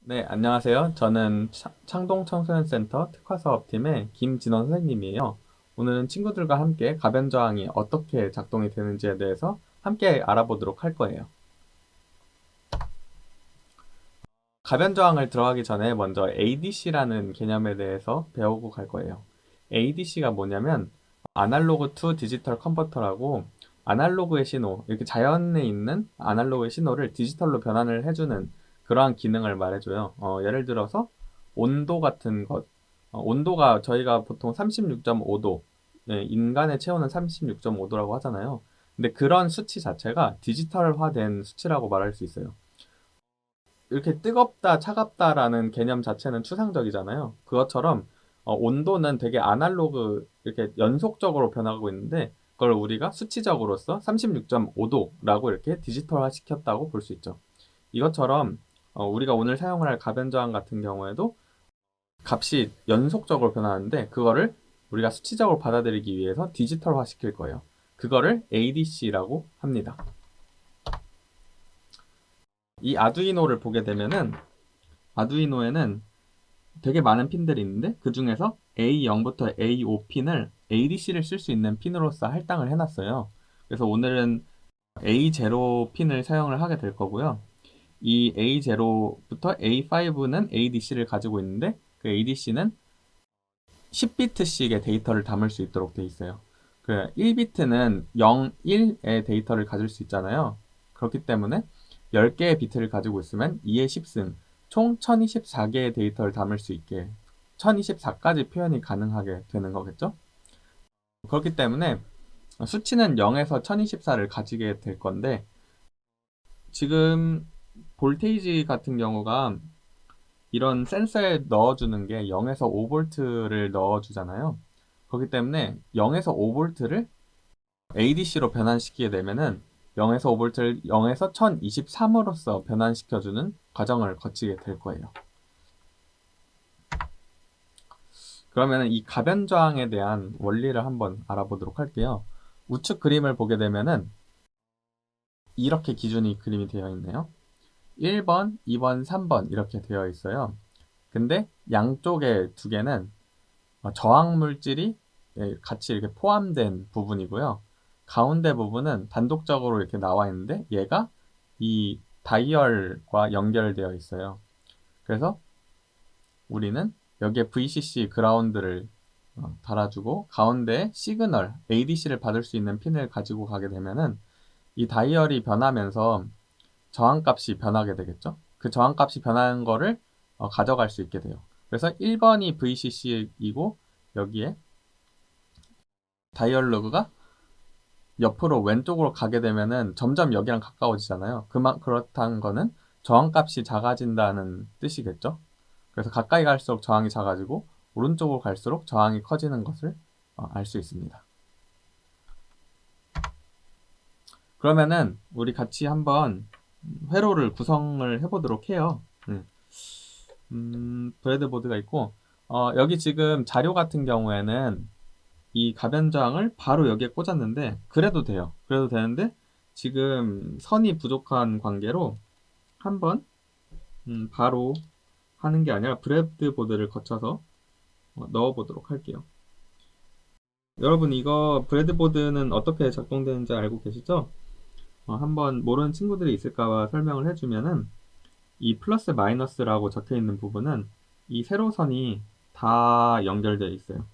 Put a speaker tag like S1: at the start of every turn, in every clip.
S1: 네, 안녕하세요. 저는 창동 청소년센터 특화사업팀의 김진원 선생님이에요. 오늘은 친구들과 함께 가변저항이 어떻게 작동이 되는지에 대해서 함께 알아보도록 할 거예요. 가변저항을 들어가기 전에 먼저 ADC라는 개념에 대해서 배우고 갈 거예요. ADC가 뭐냐면 아날로그 투 디지털 컨버터라고 아날로그의 신호, 이렇게 자연에 있는 아날로그의 신호를 디지털로 변환을 해주는 그러한 기능을 말해줘요. 예를 들어서 온도 같은 것, 온도가 저희가 보통 36.5도, 인간의 체온은 36.5도라고 하잖아요. 근데 그런 수치 자체가 디지털화된 수치라고 말할 수 있어요. 이렇게 뜨겁다, 차갑다라는 개념 자체는 추상적이잖아요. 그것처럼 온도는 되게 아날로그 이렇게 연속적으로 변하고 있는데 그걸 우리가 수치적으로서 36.5도라고 이렇게 디지털화 시켰다고 볼 수 있죠. 이것처럼 우리가 오늘 사용을 할 가변저항 같은 경우에도 값이 연속적으로 변하는데 그거를 우리가 수치적으로 받아들이기 위해서 디지털화 시킬 거예요. 그거를 ADC라고 합니다. 이 아두이노를 보게 되면은 아두이노에는 되게 많은 핀들이 있는데 그 중에서 A0부터 A5핀을 ADC를 쓸 수 있는 핀으로서 할당을 해놨어요. 그래서 오늘은 A0 핀을 사용을 하게 될 거고요. 이 A0부터 A5는 ADC를 가지고 있는데 그 ADC는 10비트씩의 데이터를 담을 수 있도록 돼 있어요. 그 1비트는 0, 1의 데이터를 가질 수 있잖아요. 그렇기 때문에 10개의 비트를 가지고 있으면 2의 10승, 총 1024개의 데이터를 담을 수 있게 1024까지 표현이 가능하게 되는 거겠죠? 그렇기 때문에 수치는 0에서 1024를 가지게 될 건데 지금 볼테이지 같은 경우가 이런 센서에 넣어주는 게 0에서 5V를 넣어주잖아요. 그렇기 때문에 0에서 5V를 ADC로 변환시키게 되면은 0에서 5V를 0에서 1023으로서 변환시켜주는 과정을 거치게 될 거예요. 그러면 이 가변 저항에 대한 원리를 한번 알아보도록 할게요. 우측 그림을 보게 되면은 이렇게 기준이 그림이 되어 있네요. 1번, 2번, 3번 이렇게 되어 있어요. 근데 양쪽에 두 개는 저항 물질이 같이 이렇게 포함된 부분이고요. 가운데 부분은 단독적으로 이렇게 나와 있는데 얘가 이 다이얼과 연결되어 있어요. 그래서 우리는 여기에 VCC 그라운드를 달아주고 가운데 시그널 ADC를 받을 수 있는 핀을 가지고 가게 되면은 이 다이얼이 변하면서 저항값이 변하게 되겠죠. 그 저항값이 변하는 거를 가져갈 수 있게 돼요. 그래서 1번이 VCC이고 여기에 다이얼로그가 옆으로 왼쪽으로 가게 되면은 점점 여기랑 가까워지잖아요. 그렇다는 거는 저항값이 작아진다는 뜻이겠죠. 그래서 가까이 갈수록 저항이 작아지고 오른쪽으로 갈수록 저항이 커지는 것을 알 수 있습니다. 그러면은 우리 같이 한번 회로를 구성을 해보도록 해요. 브레드보드가 있고 여기 지금 자료 같은 경우에는 이 가변저항을 바로 여기에 꽂았는데 그래도 돼요. 그래도 되는데 지금 선이 부족한 관계로 한번 바로 하는 게 아니라 브레드보드를 거쳐서 넣어보도록 할게요. 여러분 이거 브레드보드는 어떻게 작동되는지 알고 계시죠? 한번 모르는 친구들이 있을까 설명을 해주면은 이 플러스 마이너스라고 적혀 있는 부분은 이 세로선이 다 연결되어 있어요.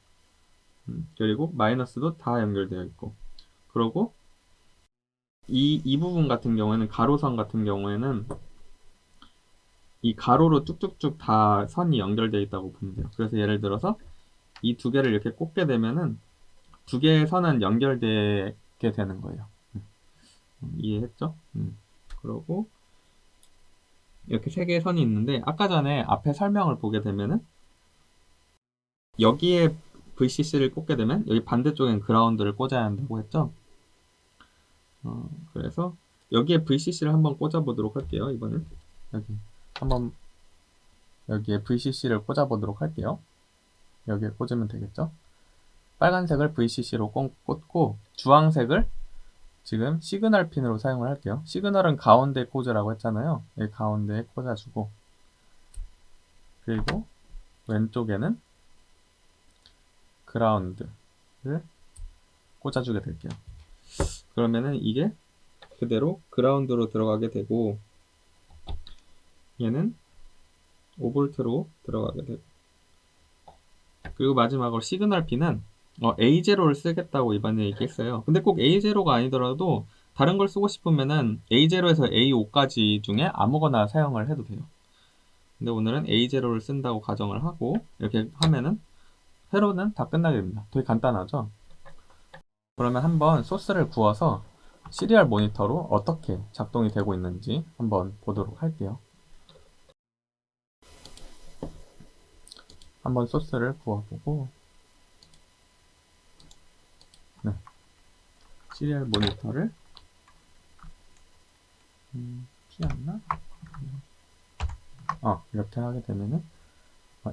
S1: 그리고 마이너스도 다 연결되어 있고 그리고 이 부분 같은 경우에는 가로선 같은 경우에는 이 가로로 쭉쭉쭉 다 선이 연결되어 있다고 보면 돼요. 그래서 예를 들어서 이 두 개를 이렇게 꽂게 되면은 두 개의 선은 연결되게 되는 거예요. 이해했죠? 그리고 이렇게 세 개의 선이 있는데 아까 전에 앞에 설명을 보게 되면은 여기에 VCC를 꽂게 되면 여기 반대쪽엔 그라운드를 꽂아야 한다고 했죠? 그래서 여기에 VCC를 한번 꽂아 보도록 할게요. 이번엔 여기 한번 여기에 VCC를 꽂아 보도록 할게요. 여기에 꽂으면 되겠죠? 빨간색을 VCC로 꽂고 주황색을 지금 시그널 핀으로 사용을 할게요. 시그널은 가운데 꽂으라고 했잖아요. 여기 가운데에 꽂아주고 그리고 왼쪽에는 그라운드를 꽂아주게 될게요. 그러면은 이게 그대로 그라운드로 들어가게 되고, 얘는 5V로 들어가게 되고, 그리고 마지막으로 시그널 핀은 A0를 쓰겠다고 이번에 얘기했어요. 근데 꼭 A0가 아니더라도 다른 걸 쓰고 싶으면은 A0에서 A5까지 중에 아무거나 사용을 해도 돼요. 근데 오늘은 A0를 쓴다고 가정을 하고 이렇게 하면은 회로는 다 끝나게 됩니다. 되게 간단하죠? 그러면 한번 소스를 구워서 시리얼 모니터로 어떻게 작동이 되고 있는지 한번 보도록 할게요. 한번 소스를 구워보고, 네, 시리얼 모니터를 피었나? 이렇게 하게 되면은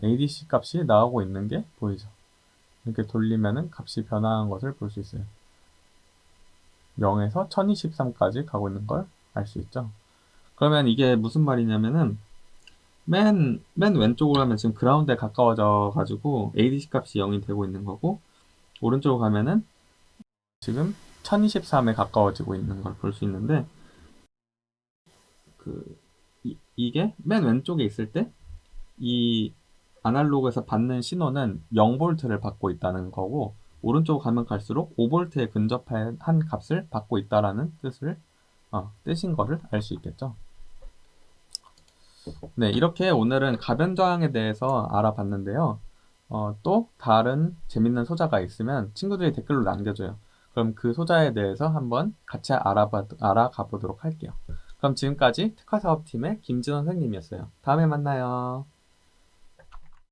S1: ADC 값이 나오고 있는 게 보이죠. 이렇게 돌리면은 값이 변화한 것을 볼 수 있어요. 0에서 1023까지 가고 있는 걸 알 수 있죠. 그러면 이게 무슨 말이냐면은 맨 왼쪽으로 가면 지금 그라운드에 가까워져 가지고 ADC 값이 0이 되고 있는 거고, 오른쪽으로 가면은 지금 1023에 가까워지고 있는 걸 볼 수 있는데, 이게 맨 왼쪽에 있을 때 이 아날로그에서 받는 신호는 0V를 받고 있다는 거고, 오른쪽으로 가면 갈수록 5V에 근접한 값을 받고 있다라는 뜻인 거를 알 수 있겠죠. 네, 이렇게 오늘은 가변 저항에 대해서 알아봤는데요. 또 다른 재밌는 소자가 있으면 친구들이 댓글로 남겨줘요. 그럼 그 소자에 대해서 한번 같이 알아가 보도록 할게요. 그럼 지금까지 특화사업팀의 김진원 선생님이었어요. 다음에 만나요.